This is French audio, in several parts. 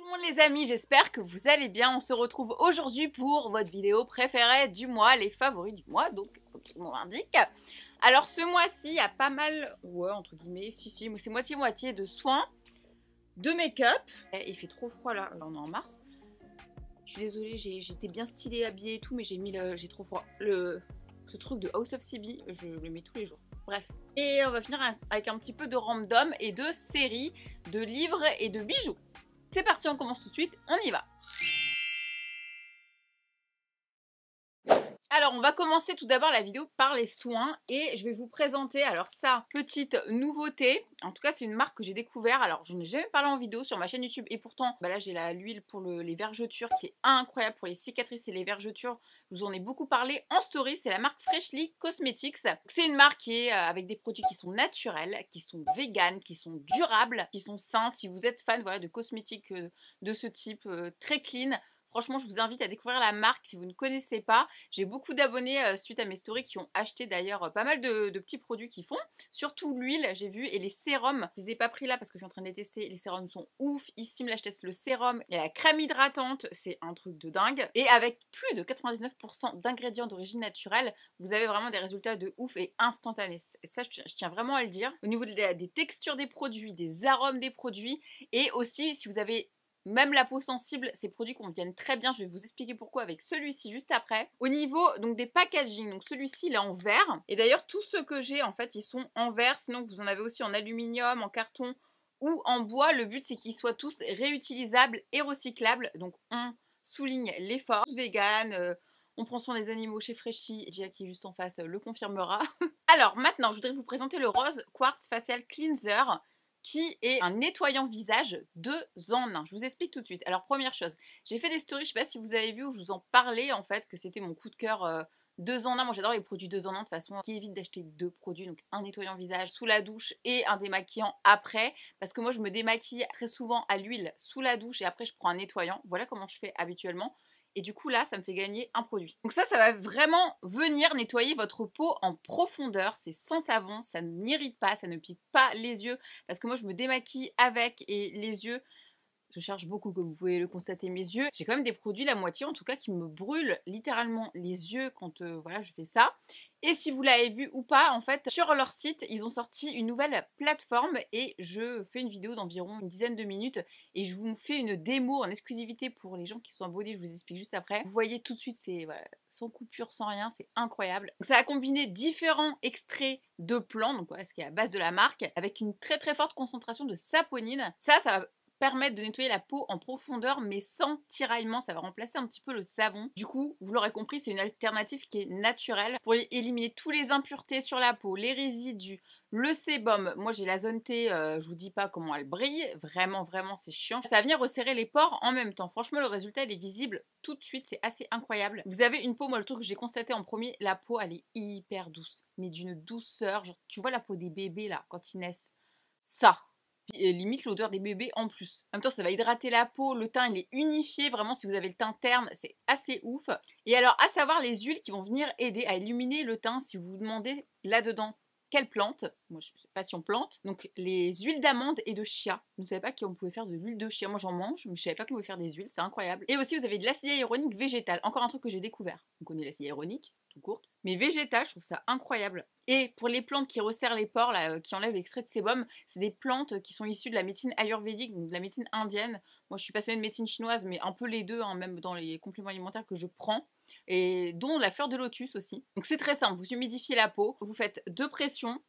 monde les amis, j'espère que vous allez bien. On se retrouve aujourd'hui pour votre vidéo préférée du mois, les favoris du mois, donc comme son nom l'indique. Alors ce mois-ci, il y a pas mal, ouais entre guillemets, si c'est moitié-moitié de soins, de make-up. Il fait trop froid là, on est en mars. Je suis désolée, j'étais bien stylée, habillée et tout, mais j'ai trop froid. Ce truc de House of CB, je le mets tous les jours. Bref. Et on va finir avec un petit peu de random et de séries, de livres et de bijoux. C'est parti, on commence tout de suite, on y va. Alors, on va commencer tout d'abord la vidéo par les soins et je vais vous présenter, alors ça, petite nouveauté. En tout cas, c'est une marque que j'ai découvert. Alors, je n'ai jamais parlé en vidéo sur ma chaîne YouTube et pourtant, là, j'ai l'huile pour les vergetures qui est incroyable pour les cicatrices et les vergetures. Je vous en ai beaucoup parlé en story. C'est la marque Freshly Cosmetics. C'est une marque qui est avec des produits qui sont naturels, qui sont véganes, qui sont durables, qui sont sains. Si vous êtes fan de cosmétiques de ce type, très clean, franchement, je vous invite à découvrir la marque si vous ne connaissez pas. J'ai beaucoup d'abonnés suite à mes stories qui ont acheté d'ailleurs pas mal de petits produits qu'ils font. Surtout l'huile, j'ai vu, et les sérums. Je les ai pas pris là parce que je suis en train de les tester. Les sérums sont oufissimes. Là, je teste le sérum. Il y a la crème hydratante, c'est un truc de dingue. Et avec plus de 99% d'ingrédients d'origine naturelle, vous avez vraiment des résultats de ouf et instantanés. Ça, je tiens vraiment à le dire. Au niveau des textures des produits, des arômes des produits, et aussi si vous avez même la peau sensible, ces produits conviennent très bien. Je vais vous expliquer pourquoi avec celui-ci juste après. Au niveau donc des packaging, donc celui-ci il est en verre. Et d'ailleurs tous ceux que j'ai en fait ils sont en verre. Sinon vous en avez aussi en aluminium, en carton ou en bois. Le but c'est qu'ils soient tous réutilisables et recyclables. Donc on souligne l'effort. Vegan, on prend soin des animaux chez Freshly. Gia qui est juste en face le confirmera. Alors maintenant je voudrais vous présenter le Rose Quartz Facial Cleanser, qui est un nettoyant visage 2 en 1. Je vous explique tout de suite. Alors première chose, j'ai fait des stories, je sais pas si vous avez vu, où je vous en parlais en fait, que c'était mon coup de cœur 2 en 1. Moi j'adore les produits 2 en 1 de toute façon, qui évite d'acheter 2 produits, donc un nettoyant visage sous la douche et un démaquillant après, parce que moi je me démaquille très souvent à l'huile sous la douche et après je prends un nettoyant. Voilà comment je fais habituellement. Et du coup là, ça me fait gagner un produit. Donc ça va vraiment venir nettoyer votre peau en profondeur. C'est sans savon, ça n'irrite pas, ça ne pique pas les yeux. Parce que moi, je me démaquille avec et les yeux, je charge beaucoup, comme vous pouvez le constater, mes yeux. J'ai quand même des produits, la moitié en tout cas, qui me brûlent littéralement les yeux quand je fais ça. Et si vous l'avez vu ou pas, en fait, sur leur site, ils ont sorti une nouvelle plateforme et je fais une vidéo d'environ une dizaine de minutes et je vous fais une démo en exclusivité pour les gens qui sont abonnés, je vous explique juste après. Vous voyez tout de suite, c'est sans coupure, sans rien, c'est incroyable. Donc, ça a combiné différents extraits de plantes, donc voilà ce qui est à base de la marque, avec une très très forte concentration de saponine. Ça va permettre de nettoyer la peau en profondeur mais sans tiraillement, ça va remplacer un petit peu le savon. Du coup, vous l'aurez compris, c'est une alternative qui est naturelle pour éliminer tous les impuretés sur la peau, les résidus, le sébum. Moi j'ai la zone T, je vous dis pas comment elle brille, vraiment c'est chiant. Ça va venir resserrer les pores en même temps. Franchement le résultat il est visible tout de suite, c'est assez incroyable. Vous avez une peau, moi le truc que j'ai constaté en premier, la peau elle est hyper douce, mais d'une douceur, genre tu vois la peau des bébés là quand ils naissent, ça. Et limite l'odeur des bébés en plus. En même temps, ça va hydrater la peau, le teint il est unifié, vraiment si vous avez le teint terne, c'est assez ouf. Et alors, à savoir les huiles qui vont venir aider à illuminer le teint si vous vous demandez là-dedans quelle plante. Moi, je sais pas si on plante. Donc, les huiles d'amande et de chia. Je ne savais pas qu'on pouvait faire de l'huile de chia. Moi, j'en mange, mais je savais pas qu'on pouvait faire des huiles, c'est incroyable. Et aussi, vous avez de l'acide hyaluronique végétal. Encore un truc que j'ai découvert. On connaît l'acide hyaluronique, tout court. Mais végétal, je trouve ça incroyable. Et pour les plantes qui resserrent les pores, là, qui enlèvent l'extrait de sébum, c'est des plantes qui sont issues de la médecine ayurvédique, donc de la médecine indienne. Moi, je suis passionnée de médecine chinoise, mais un peu les deux, hein, même dans les compléments alimentaires que je prends. Et dont la fleur de lotus aussi. Donc c'est très simple, vous humidifiez la peau, vous faites 2 pressions.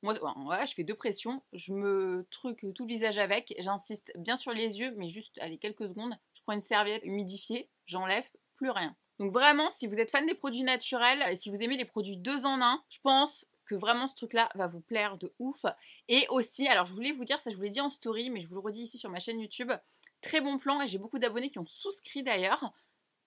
Moi, ouais, je fais 2 pressions, je me truque tout le visage avec, j'insiste bien sur les yeux, mais juste, allez, quelques secondes. Je prends une serviette humidifiée, j'enlève, plus rien. Donc vraiment, si vous êtes fan des produits naturels, et si vous aimez les produits 2 en 1, je pense que vraiment ce truc-là va vous plaire de ouf. Et aussi, alors je voulais vous dire, ça je vous l'ai dit en story, mais je vous le redis ici sur ma chaîne YouTube, très bon plan, et j'ai beaucoup d'abonnés qui ont souscrit d'ailleurs,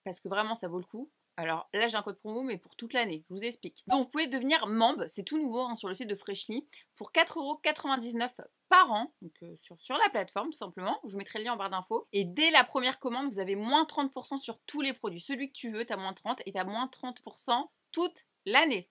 parce que vraiment ça vaut le coup. Alors là j'ai un code promo mais pour toute l'année, je vous explique. Donc vous pouvez devenir membre, c'est tout nouveau hein, sur le site de Freshly, pour 4,99 € par an, donc sur la plateforme tout simplement. Je vous mettrai le lien en barre d'infos. Et dès la première commande, vous avez moins 30% sur tous les produits. Celui que tu veux, t'as moins 30 et t'as moins 30% toute l'année.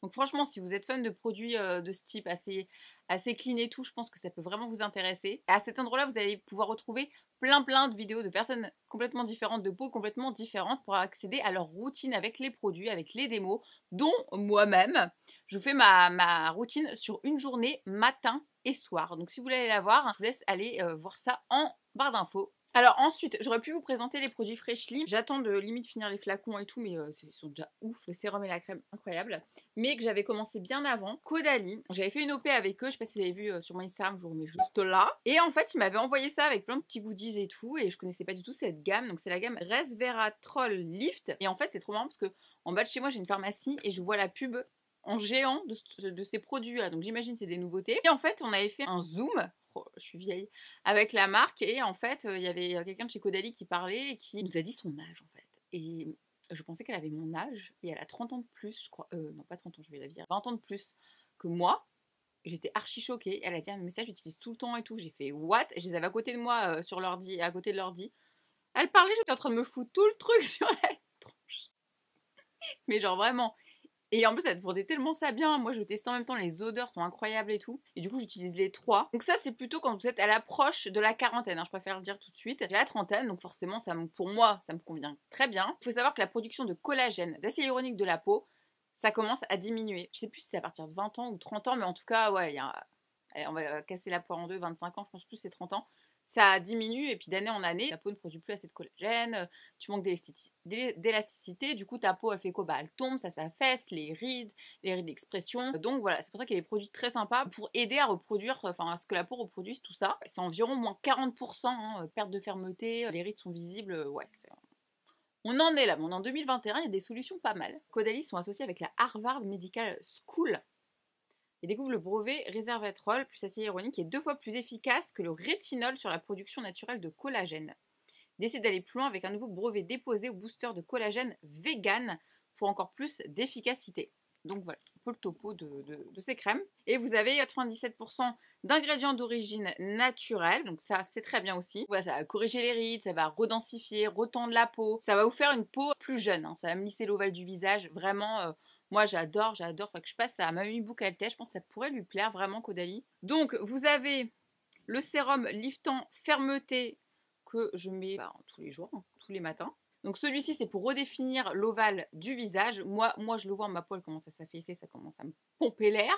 Donc franchement, si vous êtes fan de produits de ce type assez clean et tout, je pense que ça peut vraiment vous intéresser. Et à cet endroit-là, vous allez pouvoir retrouver plein de vidéos de personnes complètement différentes, de peaux complètement différentes pour accéder à leur routine avec les produits, avec les démos, dont moi-même. Je vous fais ma routine sur une journée, matin et soir. Donc si vous voulez aller la voir, je vous laisse aller voir ça en barre d'infos. Alors ensuite, j'aurais pu vous présenter les produits Freshly. J'attends de limite finir les flacons et tout, mais ils sont déjà ouf. Le sérum et la crème, incroyable. Mais que j'avais commencé bien avant. Caudalie. J'avais fait une OP avec eux, je sais pas si vous avez vu sur mon Instagram, je vous remets juste là. Et en fait, ils m'avaient envoyé ça avec plein de petits goodies et tout, et je connaissais pas du tout cette gamme. Donc c'est la gamme Resveratrol Lift. Et en fait, c'est trop marrant parce que en bas de chez moi, j'ai une pharmacie et je vois la pub en géant de ces produits-là. Donc j'imagine c'est des nouveautés. Et en fait, on avait fait un zoom. Oh, je suis vieille, avec la marque, et en fait il y avait quelqu'un de chez Caudalie qui parlait et qui nous a dit son âge en fait, et je pensais qu'elle avait mon âge et elle a 30 ans de plus je crois, non pas 30 ans, je vais la dire 20 ans de plus que moi. J'étais archi choquée, elle a dit un message j'utilise tout le temps et tout, j'ai fait what, je les avais à côté de moi sur l'ordi, à côté de l'ordi, elle parlait, j'étais en train de me foutre tout le truc sur la tronche, mais genre vraiment. Et en plus, elle vendait tellement ça bien. Moi, je testais en même temps, les odeurs sont incroyables et tout. Et du coup, j'utilise les trois. Donc ça, c'est plutôt quand vous êtes à l'approche de la quarantaine, hein. Je préfère le dire tout de suite. J'ai la trentaine, donc forcément, pour moi, ça me convient très bien. Il faut savoir que la production de collagène, d'acide hyaluronique de la peau, ça commence à diminuer. Je sais plus si c'est à partir de 20 ans ou 30 ans, mais en tout cas, ouais, allez, on va casser la poire en deux, 25 ans, je pense plus c'est 30 ans. Ça diminue et puis d'année en année, ta peau ne produit plus assez de collagène, tu manques d'élasticité, du coup ta peau elle fait quoi? Bah elle tombe, ça s'affaisse, les rides d'expression. Donc voilà, c'est pour ça qu'il y a des produits très sympas pour aider à reproduire, enfin à ce que la peau reproduise tout ça. C'est environ moins 40%, hein, perte de fermeté, les rides sont visibles, ouais. On en est là, mais on est en 2021, il y a des solutions pas mal. Caudalie sont associés avec la Harvard Medical School et découvre le brevet Resveratrol plus acide hyaluronique qui est 2 fois plus efficace que le rétinol sur la production naturelle de collagène. Décide d'aller plus loin avec un nouveau brevet déposé au booster de collagène vegan pour encore plus d'efficacité. Donc voilà, un peu le topo de ces crèmes. Et vous avez 97% d'ingrédients d'origine naturelle, donc ça c'est très bien aussi. Voilà, ça va corriger les rides, ça va redensifier, retendre la peau, ça va vous faire une peau plus jeune, hein. Ça va me lisser l'ovale du visage, vraiment. Moi j'adore, faut que je passe à Mamie Boukalteh, je pense que ça pourrait lui plaire vraiment Caudalie. Donc vous avez le sérum liftant fermeté que je mets tous les jours, hein, tous les matins. Donc celui-ci c'est pour redéfinir l'ovale du visage. Moi je le vois, ma peau elle commence à s'affaisser, ça commence à me pomper l'air.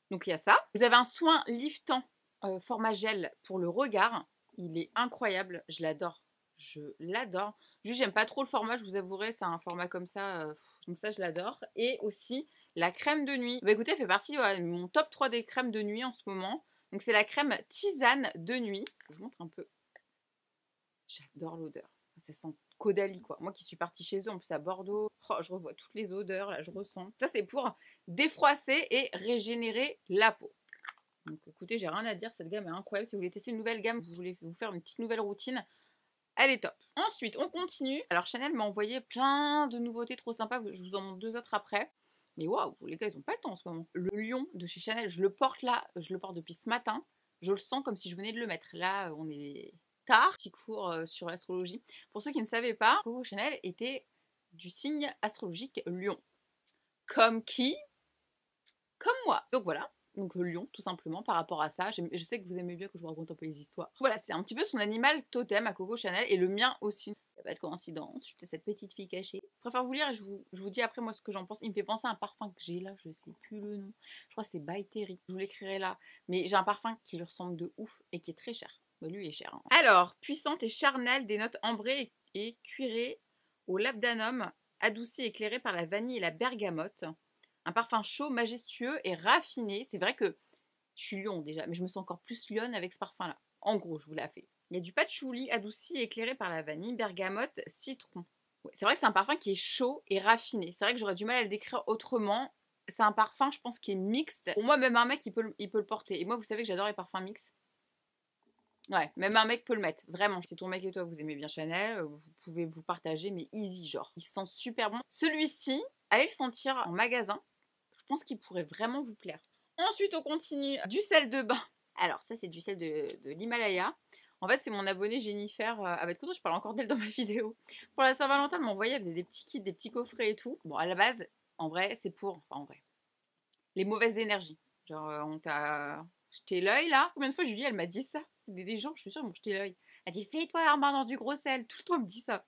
Donc il y a ça. Vous avez un soin liftant format gel pour le regard. Il est incroyable, je l'adore. Je l'adore. Juste j'aime pas trop le format, je vous avouerai, c'est un format comme ça. Donc ça je l'adore. Et aussi la crème de nuit. Bah écoutez, elle fait partie de mon top 3 des crèmes de nuit en ce moment. Donc c'est la crème tisane de nuit. Je vous montre un peu. J'adore l'odeur. Ça sent Caudalie quoi. Moi qui suis partie chez eux en plus à Bordeaux, oh, je revois toutes les odeurs, là je ressens. Ça c'est pour défroisser et régénérer la peau. Donc écoutez, j'ai rien à dire, cette gamme est incroyable. Si vous voulez tester une nouvelle gamme, vous voulez vous faire une petite nouvelle routine, elle est top. Ensuite, on continue. Alors Chanel m'a envoyé plein de nouveautés trop sympas, je vous en montre 2 autres après. Mais waouh, les gars, ils ont pas le temps en ce moment. Le lion de chez Chanel, je le porte là, je le porte depuis ce matin. Je le sens comme si je venais de le mettre. Là, on est tard. Petit cours sur l'astrologie. Pour ceux qui ne savaient pas, Coco Chanel était du signe astrologique lion. Comme qui? Comme moi. Donc voilà. Donc lion, tout simplement, par rapport à ça. Je sais que vous aimez bien que je vous raconte un peu les histoires. Voilà, c'est un petit peu son animal totem à Coco Chanel et le mien aussi. Il n'y a pas de coïncidence, j'étais cette petite fille cachée. Je préfère vous lire et je vous dis après moi ce que j'en pense. Il me fait penser à un parfum que j'ai là, je sais plus le nom. Je crois que c'est By Terry. Je vous l'écrirai là. Mais j'ai un parfum qui lui ressemble de ouf et qui est très cher. Bah, lui il est cher. Hein. Alors, puissante et charnelle, des notes ambrées et cuirées au labdanum, adouci et éclairé par la vanille et la bergamote. Un parfum chaud, majestueux et raffiné. C'est vrai que je suis lion déjà, mais je me sens encore plus lionne avec ce parfum-là. En gros, je vous la fais. Il y a du patchouli adouci et éclairé par la vanille, bergamote, citron. Ouais, c'est vrai que c'est un parfum qui est chaud et raffiné. C'est vrai que j'aurais du mal à le décrire autrement. C'est un parfum, je pense, qui est mixte. Pour moi, même un mec, il peut le porter. Et moi, vous savez que j'adore les parfums mixtes. Ouais, même un mec peut le mettre, vraiment. Si ton mec et toi, vous aimez bien Chanel, vous pouvez vous partager, mais easy, genre. Il sent super bon. Celui-ci, allez le sentir en magasin. Je pense qu'il pourrait vraiment vous plaire. Ensuite, on continue du sel de bain. Alors, ça, c'est du sel de l'Himalaya. En fait, c'est mon abonnée Jennifer. Elle va être contente, je parle encore d'elle dans ma vidéo. Pour la Saint-Valentin, elle m'a envoyé, elle faisait des petits kits, des petits coffrets et tout. Bon, à la base, en vrai, c'est pour. Enfin, en vrai. Les mauvaises énergies. Genre, on t'a jeté l'œil là. Combien de fois Julie, elle m'a dit ça? Des gens, je suis sûre, ils m'ont jeté l'œil. Elle dit fais-toi un bain dans du gros sel. Tout le temps elle me dit ça.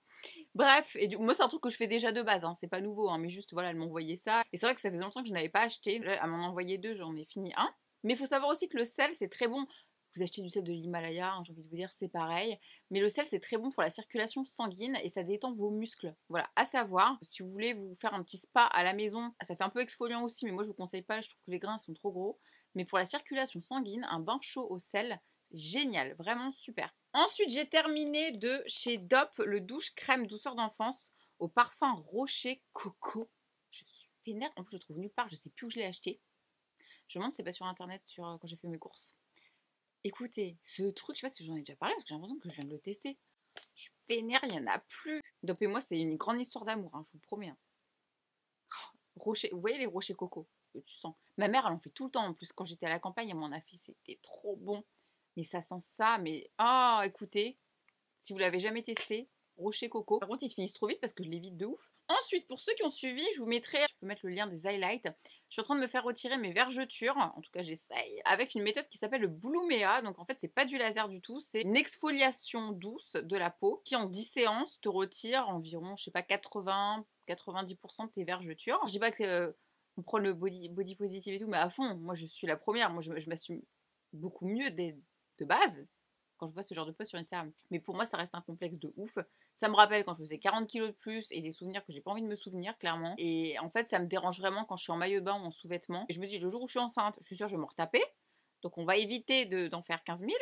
Bref, et moi c'est un truc que je fais déjà de base, hein, c'est pas nouveau, hein, mais juste voilà, elle m'envoyait ça. Et c'est vrai que ça faisait longtemps que je n'avais pas acheté. Là, elle m'en a envoyé 2, j'en ai fini un. Mais il faut savoir aussi que le sel c'est très bon. Vous achetez du sel de l'Himalaya, hein, j'ai envie de vous dire, c'est pareil. Mais le sel c'est très bon pour la circulation sanguine et ça détend vos muscles. Voilà, à savoir, si vous voulez vous faire un petit spa à la maison, ça fait un peu exfoliant aussi, mais moi je vous conseille pas, je trouve que les grains sont trop gros. Mais pour la circulation sanguine, un bain chaud au sel, génial, vraiment super. Ensuite, j'ai terminé de chez Dop le douche crème douceur d'enfance au parfum rocher coco. Je suis vénère, en plus je le trouve nulle part, je sais plus où je l'ai acheté. Je me demande si c'est pas sur internet quand j'ai fait mes courses. Écoutez, ce truc, je sais pas si j'en ai déjà parlé parce que j'ai l'impression que je viens de le tester. Je suis vénère, il n'y en a plus. Dop et moi, c'est une grande histoire d'amour, hein, je vous promets. Hein. Rocher, vous voyez les rochers coco que tu sens. Ma mère, elle en fait tout le temps. En plus, quand j'étais à la campagne, elle m'en a fait, c'était trop bon. Mais ça sent ça, mais oh, écoutez, si vous l'avez jamais testé, rocher coco. Par contre, ils se finissent trop vite parce que je l'évite de ouf. Ensuite, pour ceux qui ont suivi, je vous mettrai, je peux mettre le lien des highlights. Je suis en train de me faire retirer mes vergetures, en tout cas j'essaye, avec une méthode qui s'appelle le Blumea. Donc en fait, c'est pas du laser du tout, c'est une exfoliation douce de la peau qui en 10 séances te retire environ, je sais pas, 80-90% de tes vergetures. Je dis pas que on prend le body positive et tout, mais à fond, moi je suis la première, moi je m'assume beaucoup mieux de base quand je vois ce genre de post sur Instagram. Mais pour moi, ça reste un complexe de ouf. Ça me rappelle quand je faisais 40 kilos de plus et des souvenirs que j'ai pas envie de me souvenir, clairement. Et en fait, ça me dérange vraiment quand je suis en maillot de bain ou en sous-vêtements. Et je me dis, le jour où je suis enceinte, je suis sûre que je vais me retaper. Donc, on va éviter d'en faire 15 000.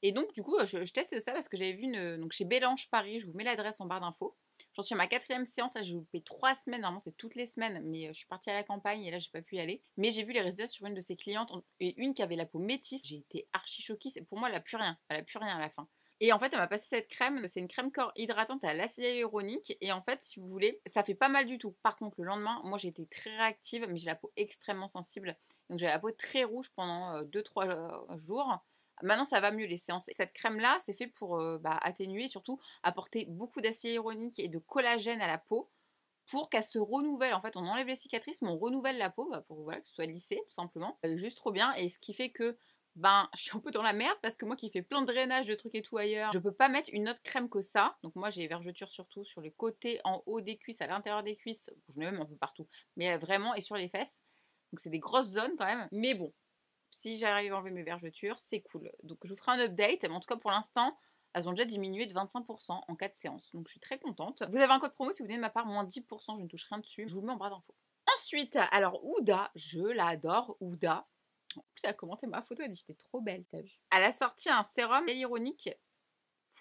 Et donc, du coup, je teste ça parce que j'avais vu donc chez Bélange Paris, je vous mets l'adresse en barre d'infos. J'en suis à ma 4e séance, là j'ai loupé 3 semaines, normalement c'est toutes les semaines, mais je suis partie à la campagne et là j'ai pas pu y aller. Mais j'ai vu les résultats sur une de ses clientes et une qui avait la peau métisse, j'ai été archi choquée, pour moi elle a plus rien à la fin. Et en fait, elle m'a passé cette crème, c'est une crème corps hydratante à l'acide hyaluronique. Et en fait, si vous voulez, ça fait pas mal du tout. Par contre, le lendemain, moi j'ai été très réactive, mais j'ai la peau extrêmement sensible. Donc j'ai la peau très rouge pendant 2-3 jours. Maintenant, ça va mieux les séances. Cette crème-là, c'est fait pour atténuer et surtout apporter beaucoup d'acide hyaluronique et de collagène à la peau pour qu'elle se renouvelle. En fait, on enlève les cicatrices, mais on renouvelle la peau pour voilà, que ce soit lissé, tout simplement. Juste trop bien. Et ce qui fait que je suis un peu dans la merde parce que moi qui fais plein de drainage de trucs et tout ailleurs, je peux pas mettre une autre crème que ça. Donc moi j'ai les vergetures surtout sur les côtés, en haut des cuisses, à l'intérieur des cuisses, je mets même un peu partout, mais vraiment et sur les fesses. Donc c'est des grosses zones quand même. Mais bon, si j'arrive à enlever mes vergetures, c'est cool. Donc je vous ferai un update, mais en tout cas pour l'instant, elles ont déjà diminué de 25% en 4 séances. Donc je suis très contente. Vous avez un code promo si vous venez de ma part, moins 10%, je ne touche rien dessus. Je vous le mets en barre d'infos. Ensuite, alors Ouda, je l'adore, Ouda. En plus, elle a commenté ma photo, elle dit j'étais trop belle, t'as vu. Elle a sorti un sérum hyaluronique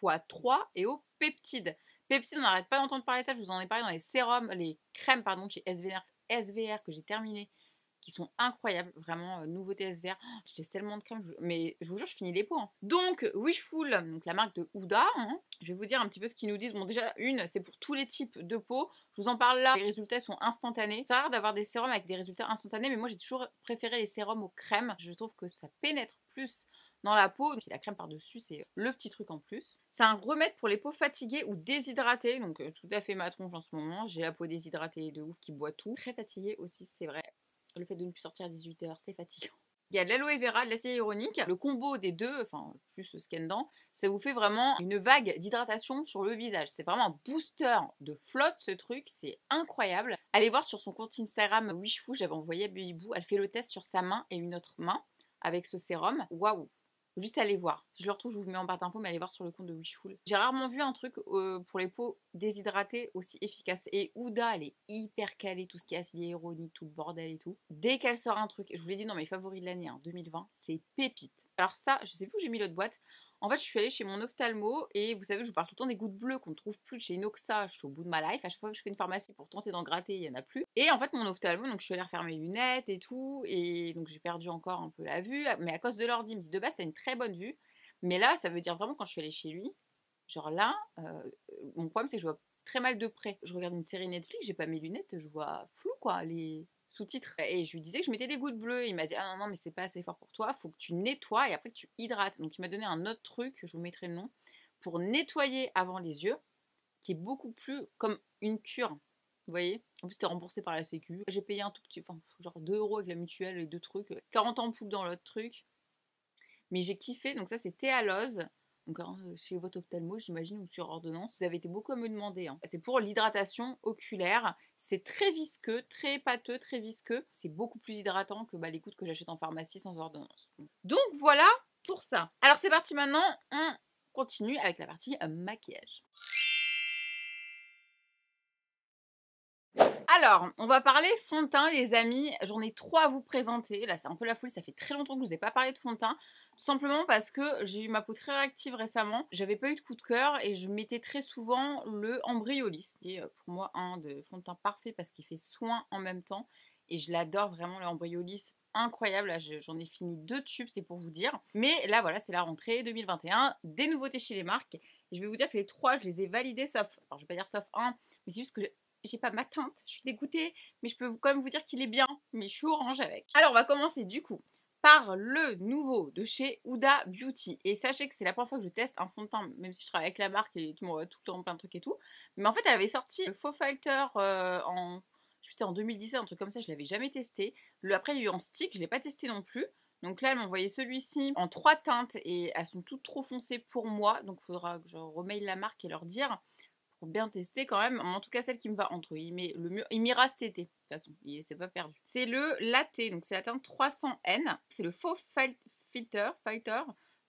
x3 et au peptide. Peptide, on n'arrête pas d'entendre parler de ça, je vous en ai parlé dans les sérums, les crèmes pardon, chez SVR que j'ai terminé, qui sont incroyables, vraiment, nouveauté SVR. Oh, j'ai tellement de crèmes, mais je vous jure, je finis les pots. Hein. Donc, Wishful, donc la marque de Huda, hein, je vais vous dire un petit peu ce qu'ils nous disent. Bon, déjà, c'est pour tous les types de peau. Je vous en parle là, les résultats sont instantanés. C'est rare d'avoir des sérums avec des résultats instantanés, mais moi, j'ai toujours préféré les sérums aux crèmes. Je trouve que ça pénètre plus dans la peau. Donc, la crème par-dessus, c'est le petit truc en plus. C'est un remède pour les peaux fatiguées ou déshydratées. Donc, tout à fait ma tronche en ce moment. J'ai la peau déshydratée de ouf qui boit tout. Très fatiguée aussi, c'est vrai. Le fait de ne plus sortir à 18h, c'est fatigant. Il y a de l'aloe vera, de l'acide hyaluronique. Le combo des deux, enfin plus ce qu'il y a dedans, ça vous fait vraiment une vague d'hydratation sur le visage. C'est vraiment un booster de flotte ce truc, c'est incroyable. Allez voir sur son compte Instagram Wishful, j'avais envoyé à Bibou, elle fait le test sur sa main et une autre main avec ce sérum. Waouh! Juste allez voir. Si je le retrouve, je vous mets en barre d'infos, mais allez voir sur le compte de Wishful. J'ai rarement vu un truc pour les peaux déshydratées aussi efficace. Et Huda, elle est hyper calée, tout ce qui est acide hyaluronique, tout le bordel et tout. Dès qu'elle sort un truc, je vous l'ai dit dans mes favoris de l'année, 2020, c'est pépite. Alors ça, je sais plus où j'ai mis l'autre boîte. En fait, je suis allée chez mon ophtalmo et vous savez, je vous parle tout le temps des gouttes bleues qu'on ne trouve plus chez Inoxa. Je suis au bout de ma life. À chaque fois que je fais une pharmacie pour tenter d'en gratter, il n'y en a plus. Et en fait, mon ophtalmo, donc je suis allée refaire mes lunettes et tout. Et donc j'ai perdu encore un peu la vue. Mais à cause de l'ordi, il me dit de base, t'as une très bonne vue. Mais là, ça veut dire vraiment quand je suis allée chez lui, genre là, mon problème c'est que je vois très mal de près. Je regarde une série Netflix, j'ai pas mes lunettes, je vois flou quoi, les sous-titres. Et je lui disais que je mettais des gouttes bleues. Il m'a dit ah non, non, mais c'est pas assez fort pour toi, faut que tu nettoies et après que tu hydrates. Donc il m'a donné un autre truc, je vous mettrai le nom, pour nettoyer avant les yeux, qui est beaucoup plus comme une cure. Vous voyez? En plus, c'était remboursé par la Sécu. J'ai payé un tout petit, enfin, genre 2 € avec la mutuelle et 2 trucs. 40 ampoules dans l'autre truc. Mais j'ai kiffé, donc ça c'est thé à l'ose, Donc chez votre ophtalmo, j'imagine, ou sur ordonnance. Vous avez été beaucoup à me demander. Hein. C'est pour l'hydratation oculaire. C'est très visqueux, très pâteux, très visqueux. C'est beaucoup plus hydratant que les gouttes que j'achète en pharmacie sans ordonnance. Donc voilà pour ça. Alors c'est parti maintenant, on continue avec la partie maquillage. Alors, on va parler fond de teint, les amis. J'en ai 3 à vous présenter. Là, c'est un peu la folie. Ça fait très longtemps que je vous ai pas parlé de fond de teint. Tout simplement parce que j'ai eu ma peau très réactive récemment. J'avais pas eu de coup de cœur et je mettais très souvent le Ambriolis, qui est pour moi un de fond de teint parfait parce qu'il fait soin en même temps. Et je l'adore vraiment, le Ambriolis. Incroyable. Là, j'en ai fini 2 tubes, c'est pour vous dire. Mais là, voilà, c'est la rentrée 2021. Des nouveautés chez les marques. Et je vais vous dire que les 3, je les ai validés, sauf, alors je vais pas dire sauf un, mais c'est juste que j'ai pas ma teinte, je suis dégoûtée, mais je peux quand même vous dire qu'il est bien, mais je suis orange avec. Alors on va commencer du coup par le nouveau de chez Huda Beauty. Et sachez que c'est la première fois que je teste un fond de teint, même si je travaille avec la marque et qui m'envoie tout le temps plein de trucs et tout. Mais en fait elle avait sorti le Faux Filter en, je sais, en 2017, un truc comme ça, je l'avais jamais testé. Après il y a eu en stick, je l'ai pas testé non plus. Donc là, elle m'a envoyé celui-ci en 3 teintes et elles sont toutes trop foncées pour moi. Donc il faudra que je remaille la marque et leur dire pour bien tester quand même. En tout cas, celle qui me va entre guillemets le mieux. Il m'ira cet été, de toute façon. C'est pas perdu. C'est le Latte, donc c'est la teinte 300N. C'est le Faux Filter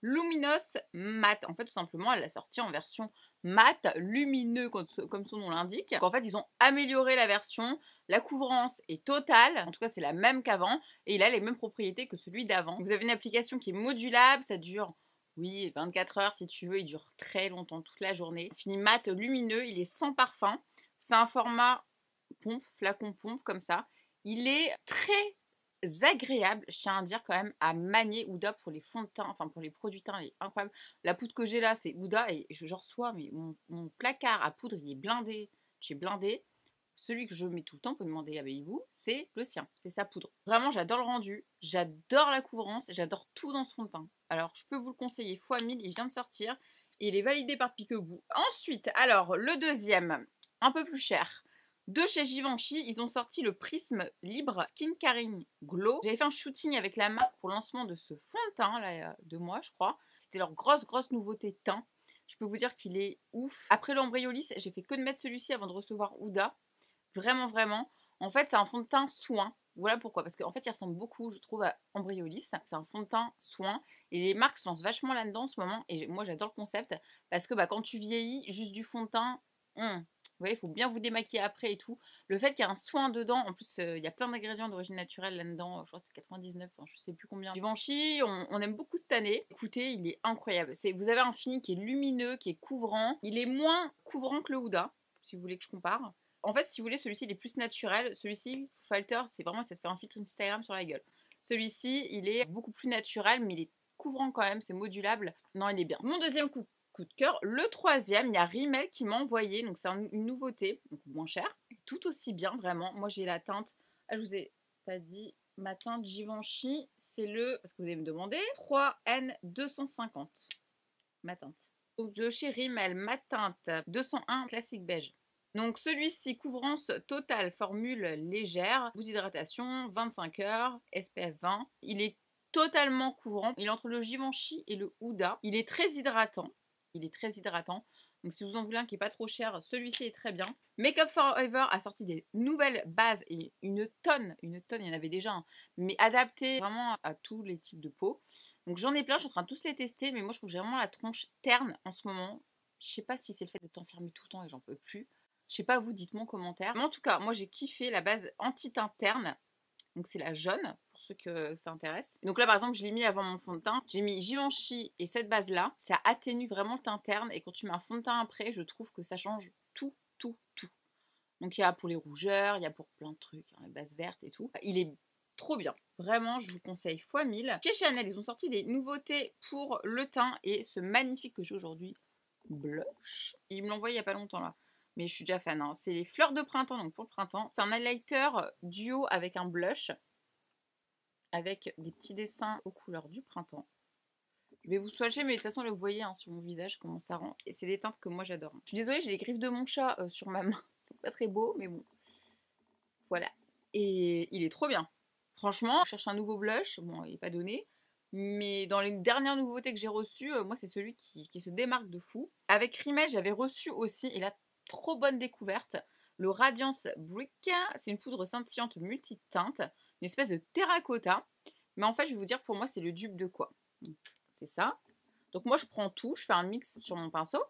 Luminous Matte. En fait, tout simplement, elle l'a sorti en version mat, lumineux, comme son nom l'indique. En fait, ils ont amélioré la version. La couvrance est totale, en tout cas c'est la même qu'avant, et il a les mêmes propriétés que celui d'avant. Vous avez une application qui est modulable, ça dure, oui, 24 heures si tu veux, il dure très longtemps, toute la journée. Fini mat, lumineux, il est sans parfum, c'est un format pompe, flacon pompe comme ça. Il est très agréable, je tiens à dire quand même, à manier. Huda pour les fonds de teint, enfin pour les produits teint, il est incroyable. La poudre que j'ai là, c'est Huda et je reçois, mais mon placard à poudre, il est blindé, j'ai blindé. Celui que je mets tout le temps, pour demander à vous, c'est le sien, c'est sa poudre. Vraiment, j'adore le rendu, j'adore la couvrance, j'adore tout dans ce fond de teint. Alors, je peux vous le conseiller fois 1000, il vient de sortir et il est validé par Peekaboo. Ensuite, alors, le deuxième, un peu plus cher. De chez Givenchy, ils ont sorti le Prisme Libre Skin Caring Glow. J'avais fait un shooting avec la marque pour le lancement de ce fond de teint, là, il y a 2 mois, je crois. C'était leur grosse nouveauté teint. Je peux vous dire qu'il est ouf. Après l'Ambriolis, j'ai fait que de mettre celui-ci avant de recevoir Huda. Vraiment. En fait, c'est un fond de teint soin. Voilà pourquoi. Parce qu'en fait, il ressemble beaucoup, je trouve, à Ambriolis. C'est un fond de teint soin. Et les marques se lancent vachement là-dedans en ce moment. Et moi, j'adore le concept. Parce que quand tu vieillis, juste du fond de teint, vous voyez, il faut bien vous démaquiller après et tout. Le fait qu'il y a un soin dedans, en plus, il y a plein d'ingrédients d'origine naturelle là-dedans. Je crois que c'est 99, enfin, je sais plus combien. Givenchy, on aime beaucoup cette année. Écoutez, il est incroyable. Vous avez un fini qui est lumineux, qui est couvrant. Il est moins couvrant que le Huda, si vous voulez que je compare. En fait, si vous voulez, celui-ci, il est plus naturel. Celui-ci, Filter, c'est vraiment, ça te fait un filtre Instagram sur la gueule. Celui-ci, il est beaucoup plus naturel, mais il est couvrant quand même, c'est modulable. Non, il est bien. Mon deuxième coup de cœur. Le troisième, il y a Rimmel qui m'a envoyé, donc c'est une nouveauté, donc moins cher, tout aussi bien, vraiment. Moi, j'ai la teinte, je vous ai pas dit, ma teinte Givenchy, c'est le, parce que vous allez me demander, 3N250, ma teinte. Donc de chez Rimmel, ma teinte 201 classique beige. Donc celui-ci, couvrance totale, formule légère, bout d'hydratation, 25 heures, SPF 20. Il est totalement couvrant. Il est entre le Givenchy et le Huda. Il est très hydratant. Donc si vous en voulez un qui n'est pas trop cher, celui-ci est très bien. Makeup Forever a sorti des nouvelles bases et une tonne, il y en avait déjà un, mais adaptées vraiment à tous les types de peau. Donc j'en ai plein, je suis en train de tous les tester, mais moi je trouve que j'ai vraiment la tronche terne en ce moment. Je sais pas si c'est le fait d'être enfermée tout le temps et j'en peux plus. Je sais pas vous, dites-moi en commentaire. Mais en tout cas, moi j'ai kiffé la base anti-teint terne. Donc c'est la jaune, pour ceux que ça intéresse. Donc là par exemple je l'ai mis avant mon fond de teint. J'ai mis Givenchy et cette base là. Ça atténue vraiment le teint terne. Et quand tu mets un fond de teint après, je trouve que ça change tout. Donc il y a pour les rougeurs, il y a pour plein de trucs, hein, la base verte et tout. Il est trop bien. Vraiment, je vous conseille fois 1000. Chez Chanel, ils ont sorti des nouveautés pour le teint. Et ce magnifique que j'ai aujourd'hui, blush. Ils me l'ont envoyé il n'y a pas longtemps là. Mais je suis déjà fan, hein. C'est les fleurs de printemps, donc pour le printemps. C'est un highlighter duo avec un blush. Avec des petits dessins aux couleurs du printemps. Je vais vous swatcher, mais de toute façon, là, vous voyez hein, sur mon visage comment ça rend. Et c'est des teintes que moi j'adore. Je suis désolée, j'ai les griffes de mon chat sur ma main. C'est pas très beau, mais bon. Voilà. Et il est trop bien. Franchement, je cherche un nouveau blush. Bon, il n'est pas donné. Mais dans les dernières nouveautés que j'ai reçues, moi c'est celui qui se démarque de fou. Avec Rimmel, j'avais reçu aussi, et là, trop bonne découverte, le Radiance Brick. C'est une poudre scintillante multiteinte, une espèce de terracotta. Mais en fait, je vais vous dire, pour moi, c'est le dupe de quoi? C'est ça. Donc moi, je prends tout, je fais un mix sur mon pinceau.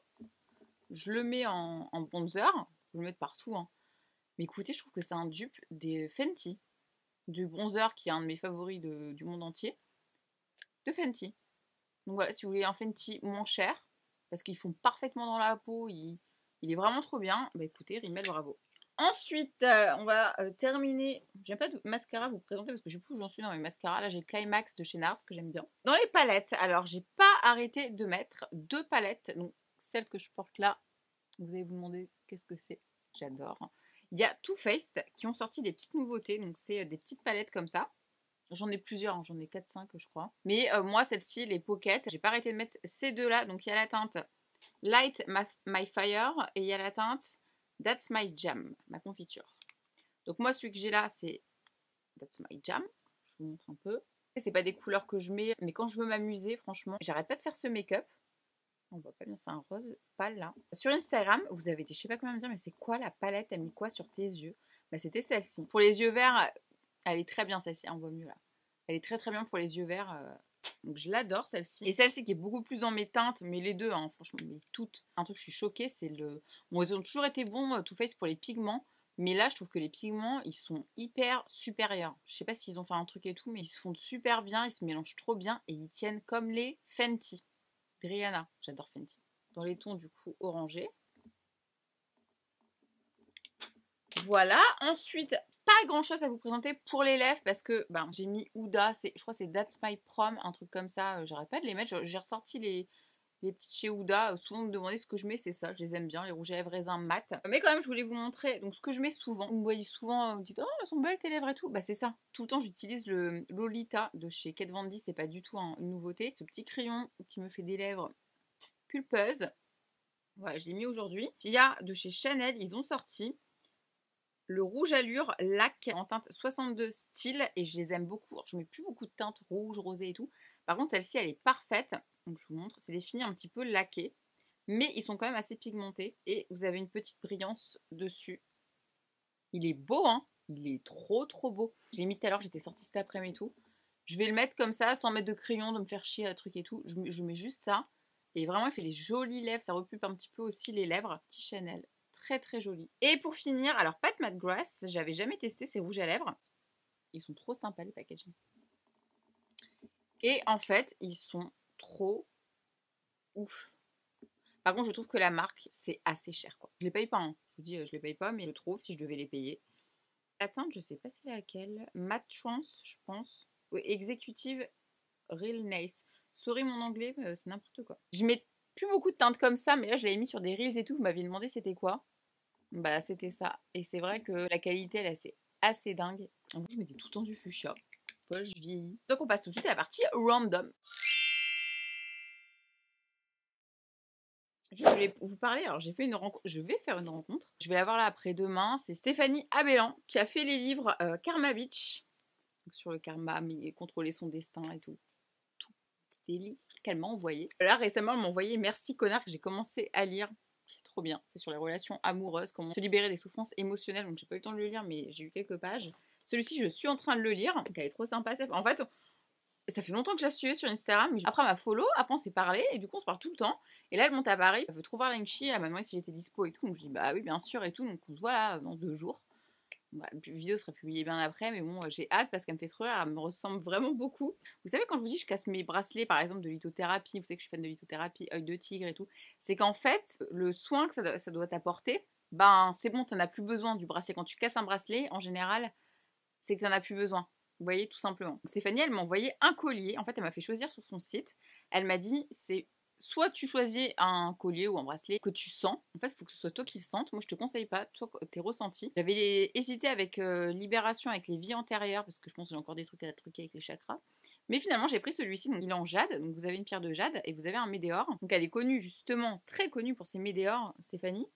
Je le mets en bronzer. Je le mets de partout, hein. Mais écoutez, je trouve que c'est un dupe des Fenty. Du bronzer qui est un de mes favoris du monde entier. De Fenty. Donc voilà, si vous voulez un Fenty moins cher, parce qu'ils font parfaitement dans la peau, il est vraiment trop bien, bah écoutez, Rimmel, bravo. Ensuite, on va terminer. J'aime pas de mascara vous présenter parce que je sais plus où j'en suis dans mes mascaras. Là, j'ai Climax de chez NARS que j'aime bien. Dans les palettes, alors j'ai pas arrêté de mettre 2 palettes. Donc celle que je porte là, vous allez vous demander qu'est-ce que c'est. J'adore. Il y a Too Faced qui ont sorti des petites nouveautés. Donc c'est des petites palettes comme ça. J'en ai plusieurs, hein, j'en ai 4-5 je crois. Mais moi, celle-ci, les Pocket, j'ai pas arrêté de mettre ces deux-là. Donc il y a la teinte Light My Fire et il y a la teinte That's My Jam, ma confiture. Donc moi, celui que j'ai là, c'est That's My Jam. Je vous montre un peu. C'est pas des couleurs que je mets, mais quand je veux m'amuser, franchement, j'arrête pas de faire ce make-up. On voit pas bien, c'est un rose pâle là. Sur Instagram, vous avez été, je sais pas comment me dire, mais c'est quoi la palette? T'as mis quoi sur tes yeux? Bah c'était celle-ci. Pour les yeux verts, elle est très bien celle-ci, on voit mieux là. Elle est très très bien pour les yeux verts. Donc je l'adore celle-ci. Et celle-ci qui est beaucoup plus dans mes teintes, mais les deux, hein, franchement, mais toutes. Un truc, je suis choquée, c'est le... Bon, ils ont toujours été bons, Too Faced, pour les pigments. Mais là, je trouve que les pigments, ils sont hyper supérieurs. Je sais pas s'ils ont fait un truc et tout, mais ils se font super bien, ils se mélangent trop bien et ils tiennent comme les Fenty. Rihanna, j'adore Fenty. Dans les tons du coup orangés. Voilà, ensuite, pas grand chose à vous présenter pour les lèvres parce que ben, j'ai mis Huda, je crois que c'est That's My Prom, un truc comme ça, j'arrête pas de les mettre, j'ai ressorti les petites chez Huda, souvent vous me demandez ce que je mets, c'est ça, je les aime bien, les rouges à lèvres raisin mat. Mais quand même, je voulais vous montrer, donc ce que je mets souvent, vous me voyez souvent, vous dites, oh, elles sont belles tes lèvres et tout, bah c'est ça, tout le temps j'utilise le Lolita de chez Kat Von D, c'est pas du tout une nouveauté, ce petit crayon qui me fait des lèvres pulpeuses, voilà, je l'ai mis aujourd'hui. Il y a de chez Chanel, ils ont sorti le rouge allure lac en teinte 62 style et je les aime beaucoup. Alors, je mets plus beaucoup de teintes rouge, rosé et tout. Par contre, celle-ci, elle est parfaite. Donc, je vous montre. C'est des fini un petit peu laqués. Mais ils sont quand même assez pigmentés. Et vous avez une petite brillance dessus. Il est beau, hein. Il est trop, trop beau. Je l'ai mis tout à l'heure, j'étais sortie cet après-midi et tout. Je vais le mettre comme ça, sans mettre de crayon, de me faire chier à truc et tout. Je mets juste ça. Et vraiment, il fait des jolies lèvres. Ça repulpe un petit peu aussi les lèvres. Petit Chanel. Très très joli. Et pour finir, alors Pat McGrath, j'avais jamais testé ces rouges à lèvres. Ils sont trop sympas les packaging. Et en fait, ils sont trop ouf. Par contre, je trouve que la marque, c'est assez cher, quoi. Je les paye pas, hein. Je vous dis, je les paye pas, mais je trouve si je devais les payer. La teinte, je sais pas c'est laquelle. Matte Trance, je pense. Oui, Executive Real Nice. Sorry mon anglais, c'est n'importe quoi. Je mets plus beaucoup de teintes comme ça, mais là, je l'avais mis sur des reels et tout. Vous m'aviez demandé c'était quoi. Bah c'était ça. Et c'est vrai que la qualité, elle, c'est assez dingue. En plus, je mettais tout le temps du fuchsia. Moi, je vieillis. Donc on passe tout de suite à la partie random. Je voulais vous parler, alors j'ai fait une rencontre, je vais faire une rencontre. Je vais la voir là après-demain. C'est Stéphanie Abellan qui a fait les livres Karma Beach. Sur le karma, mais contrôler son destin et tout. Tout des livres qu'elle m'a envoyé. Là récemment, elle m'a envoyé Merci connard que j'ai commencé à lire. C'est trop bien. C'est sur les relations amoureuses, comment se libérer des souffrances émotionnelles. Donc j'ai pas eu le temps de le lire, mais j'ai eu quelques pages. Celui-ci, je suis en train de le lire. Donc elle est trop sympa. En fait, ça fait longtemps que je la suivais sur Instagram. Mais après, elle m'a follow. Après, on s'est parlé. Et du coup, on se parle tout le temps. Et là, elle monte à Paris. Elle veut trop voir Lenchi. Elle m'a demandé si j'étais dispo et tout. Donc je dis bah oui, bien sûr et tout. Donc on se voit là dans 2 jours. Bah, la vidéo sera publiée bien après, mais bon, j'ai hâte parce qu'elle me fait trop rire, elle me ressemble vraiment beaucoup. Vous savez, quand je vous dis je casse mes bracelets, par exemple, de lithothérapie, vous savez que je suis fan de lithothérapie, œil de tigre et tout, c'est qu'en fait, le soin que ça doit t'apporter, ben c'est bon, t'en as plus besoin du bracelet. Quand tu casses un bracelet, en général, c'est que t'en as plus besoin. Vous voyez, tout simplement. Stéphanie, elle m'a envoyé un collier. En fait, elle m'a fait choisir sur son site. Elle m'a dit, c'est soit tu choisis un collier ou un bracelet que tu sens. En fait, il faut que ce soit toi qui le sentes. Moi, je te conseille pas, toi, tes ressentis. J'avais hésité avec Libération, avec les vies antérieures, parce que je pense que j'ai encore des trucs à truquer avec les chakras. Mais finalement, j'ai pris celui-ci. Donc, il est en jade. Donc, vous avez une pierre de jade et vous avez un météore. Donc, elle est connue, justement, très connue pour ses météores, Stéphanie.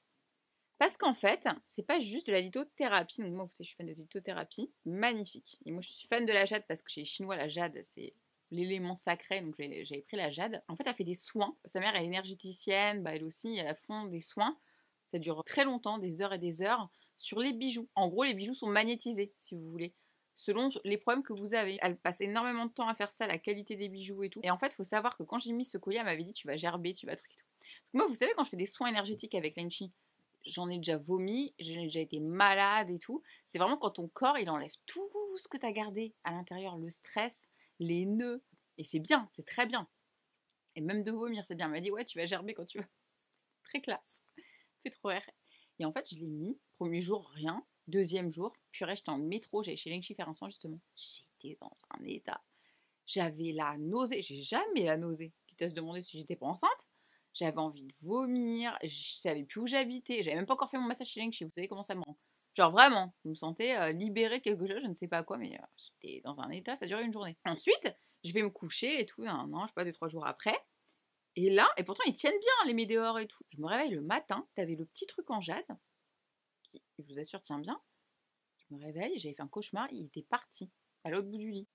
Parce qu'en fait, c'est pas juste de la lithothérapie. Donc moi, vous savez, je suis fan de lithothérapie. Magnifique. Et moi, je suis fan de la jade parce que chez les Chinois, la jade, c'est l'élément sacré, donc j'avais pris la jade. En fait, elle fait des soins. Sa mère est énergéticienne, bah, elle aussi, elles font des soins. Ça dure très longtemps, des heures et des heures, sur les bijoux. En gros, les bijoux sont magnétisés, si vous voulez, selon les problèmes que vous avez. Elle passe énormément de temps à faire ça, la qualité des bijoux et tout. Et en fait, il faut savoir que quand j'ai mis ce collier, elle m'avait dit tu vas gerber, tu vas truc et tout. Parce que moi, vous savez, quand je fais des soins énergétiques avec l'Enchi, j'en ai déjà vomi, j'ai déjà été malade et tout. C'est vraiment quand ton corps, il enlève tout ce que tu as gardé à l'intérieur, le stress, les nœuds. Et c'est bien, c'est très bien. Et même de vomir, c'est bien. Elle m'a dit ouais, tu vas gerber quand tu veux. Très classe. Fait trop rire. Et en fait, je l'ai mis. Premier jour, rien. Deuxième jour, purée, j'étais en métro, j'allais chez Lengchi faire un soin justement. J'étais dans un état. J'avais la nausée. J'ai jamais la nausée. Quitte à se demander si j'étais pas enceinte. J'avais envie de vomir. Je savais plus où j'habitais. J'avais même pas encore fait mon massage chez Lengchi. Vous savez comment ça me rend. Genre vraiment, je me sentais libérer quelque chose, je ne sais pas quoi, mais j'étais dans un état, ça a duré une journée. Ensuite, je vais me coucher et tout, non, je sais pas, 2-3 jours après. Et là, et pourtant ils tiennent bien les météores et tout. Je me réveille le matin, t'avais le petit truc en jade, qui, je vous assure, tient bien. Je me réveille, j'avais fait un cauchemar, il était parti, à l'autre bout du lit.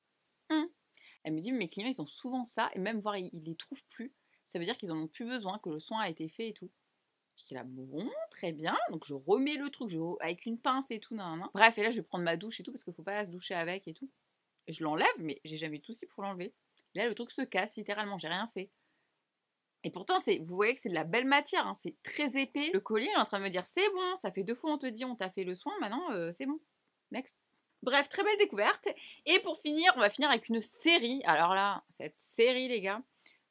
Elle me dit, mes clients, ils ont souvent ça, et même voir, ils les trouvent plus. Ça veut dire qu'ils en ont plus besoin, que le soin a été fait et tout. J'étais là, bon, très bien. Donc je remets le truc avec une pince et tout, nan. Bref, et là, je vais prendre ma douche et tout, parce qu'il faut pas se doucher avec et tout. Et je l'enlève, mais j'ai jamais eu de souci pour l'enlever. Là, le truc se casse, littéralement, j'ai rien fait. Et pourtant, vous voyez que c'est de la belle matière, hein, c'est très épais. Le collier est en train de me dire, c'est bon, ça fait 2 fois on te dit, on t'a fait le soin, maintenant, c'est bon. Next. Bref, très belle découverte. Et pour finir, on va finir avec une série. Alors là, cette série, les gars,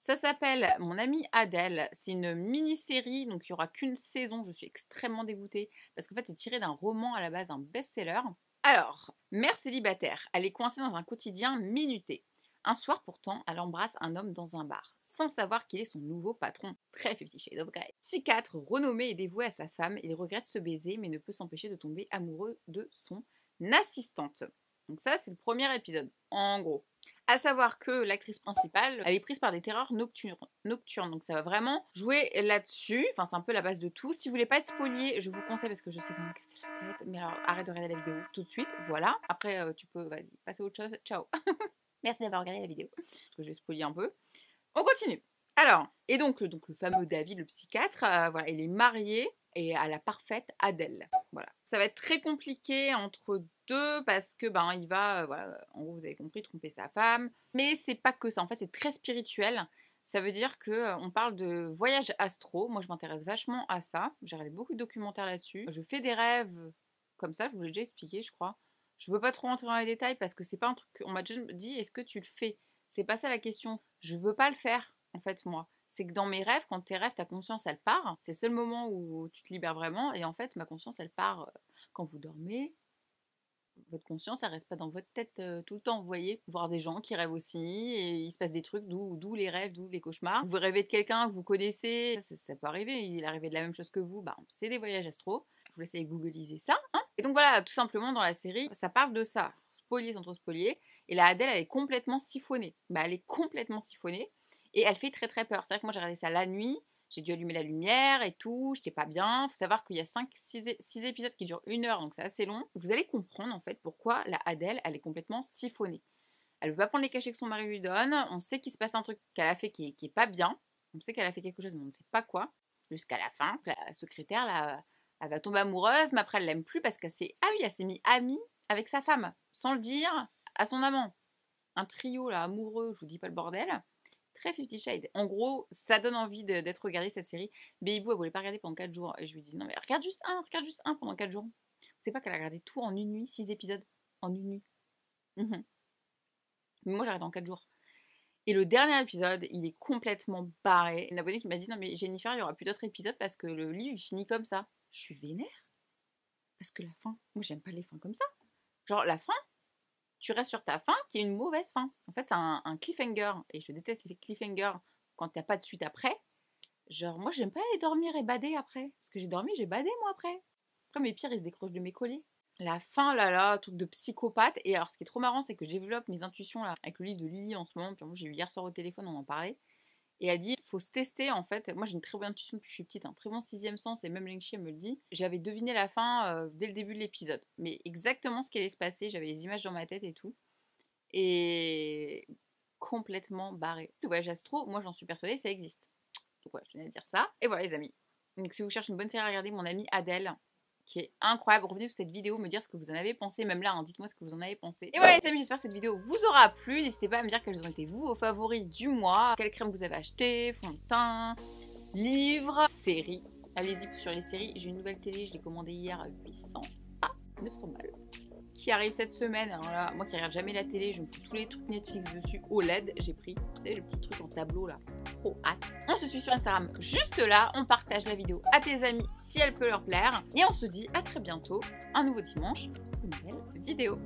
ça s'appelle Mon amie Adèle. C'est une mini-série, donc il n'y aura qu'une saison. Je suis extrêmement dégoûtée parce qu'en fait, c'est tiré d'un roman à la base, un best-seller. Alors, mère célibataire, elle est coincée dans un quotidien minuté. Un soir pourtant, elle embrasse un homme dans un bar, sans savoir qu'il est son nouveau patron. Très Fifty Shades of Grey. Psychiatre renommé et dévoué à sa femme, il regrette ce baiser mais ne peut s'empêcher de tomber amoureux de son assistante. Donc ça, c'est le premier épisode, en gros. À savoir que l'actrice principale, elle est prise par des terreurs nocturnes. Donc ça va vraiment jouer là-dessus. Enfin, c'est un peu la base de tout. Si vous voulez pas être spoilé, je vous conseille, parce que je sais pas me casser la tête, mais alors arrête de regarder la vidéo tout de suite. Voilà. Après, tu peux, vas-y, passer à autre chose. Ciao. Merci d'avoir regardé la vidéo. Parce que je vais spoiler un peu. On continue. Alors, et donc le fameux David, le psychiatre, voilà, il est marié et à la parfaite Adèle. Voilà. Ça va être très compliqué entre deux parce que il va, voilà, en gros vous avez compris, tromper sa femme. Mais c'est pas que ça. En fait, c'est très spirituel. Ça veut dire que on parle de voyage astro. Moi, je m'intéresse vachement à ça. J'ai regardé beaucoup de documentaires là-dessus. Je fais des rêves comme ça. Je vous l'ai déjà expliqué, je crois. Je veux pas trop rentrer dans les détails parce que c'est pas un truc qu'on m'a déjà dit. Est-ce que tu le fais? C'est pas ça la question. Je veux pas le faire. En fait, moi, c'est que dans mes rêves, quand tes rêves, ta conscience, elle part. C'est le seul moment où tu te libères vraiment. Et en fait, ma conscience, elle part quand vous dormez. Votre conscience, elle reste pas dans votre tête tout le temps. Vous voyez, voir des gens qui rêvent aussi. Et il se passe des trucs, d'où les rêves, d'où les cauchemars. Vous rêvez de quelqu'un que vous connaissez. Ça peut arriver. Il est arrivé de la même chose que vous. C'est des voyages astro. Je vous laisse googliser ça. Hein. Et donc voilà, tout simplement, dans la série, ça parle de ça. Spolier sans trop spolier. Et la Adèle, elle est complètement siphonnée. Elle est complètement siphonnée. Et elle fait très très peur. C'est vrai que moi j'ai regardé ça la nuit, j'ai dû allumer la lumière et tout, j'étais pas bien. Faut savoir qu'il y a 6 épisodes qui durent 1 heure, donc c'est assez long. Vous allez comprendre en fait pourquoi la Adèle, elle est complètement siphonnée. Elle veut pas prendre les cachets que son mari lui donne, on sait qu'il se passe un truc qu'elle a fait qui est pas bien, on sait qu'elle a fait quelque chose mais on ne sait pas quoi. Jusqu'à la fin, la secrétaire, là, elle va tomber amoureuse, mais après elle l'aime plus parce qu'elle s'est mis amie avec sa femme, sans le dire à son amant. Un trio là, amoureux, je vous dis pas le bordel. Très Fifty Shades. En gros, ça donne envie d'être regardée cette série. Baby elle voulait pas regarder pendant 4 jours. Et je lui dis, non mais regarde juste un pendant 4 jours. C'est pas qu'elle a regardé tout en une nuit, 6 épisodes en une nuit. Mais moi j'ai regardé en 4 jours. Et le dernier épisode, il est complètement barré. Une abonnée qui m'a dit, non mais Jennifer, il y aura plus d'autres épisodes parce que le livre il finit comme ça. Je suis vénère. Parce que la fin, moi j'aime pas les fins comme ça. Genre la fin, tu restes sur ta fin qui est une mauvaise fin. En fait, c'est un cliffhanger. Et je déteste les cliffhangers quand t'as pas de suite après. Genre, moi, j'aime pas aller dormir et bader après. Parce que j'ai dormi, j'ai badé, moi, après. Après, mes pires, ils se décrochent de mes colliers. La fin, là, truc de psychopathe. Et alors, ce qui est trop marrant, c'est que je développe mes intuitions, là, avec le livre de Lily en ce moment. Puis en plus, j'ai eu hier soir au téléphone, on en parlait. Et elle dit, il faut se tester en fait. Moi j'ai une très bonne intuition depuis que je suis petite, un très bon 6e sens, et même Lingxi me le dit. J'avais deviné la fin dès le début de l'épisode. Mais exactement ce qui allait se passer, j'avais les images dans ma tête et tout. Et complètement barré. Le voyage astro, moi j'en suis persuadée, ça existe. Donc ouais, je tenais à dire ça. Et voilà les amis. Donc si vous cherchez une bonne série à regarder, mon amie Adèle, qui est incroyable, revenez sur cette vidéo, me dire ce que vous en avez pensé, même là, hein, dites-moi ce que vous en avez pensé. Et voilà les amis, j'espère que cette vidéo vous aura plu, n'hésitez pas à me dire quels ont été vous vos favoris du mois, quelle crème vous avez acheté, fond de teint, livres, séries. Allez-y sur les séries, j'ai une nouvelle télé, je l'ai commandée hier à 900 balles. Qui arrive cette semaine. Alors là, moi qui regarde jamais la télé, je me fous tous les trucs Netflix dessus. OLED, j'ai pris. Vous savez, le petit truc en tableau là. Trop hâte. On se suit sur Instagram juste là. On partage la vidéo à tes amis si elle peut leur plaire. Et on se dit à très bientôt. Un nouveau dimanche pour une nouvelle vidéo.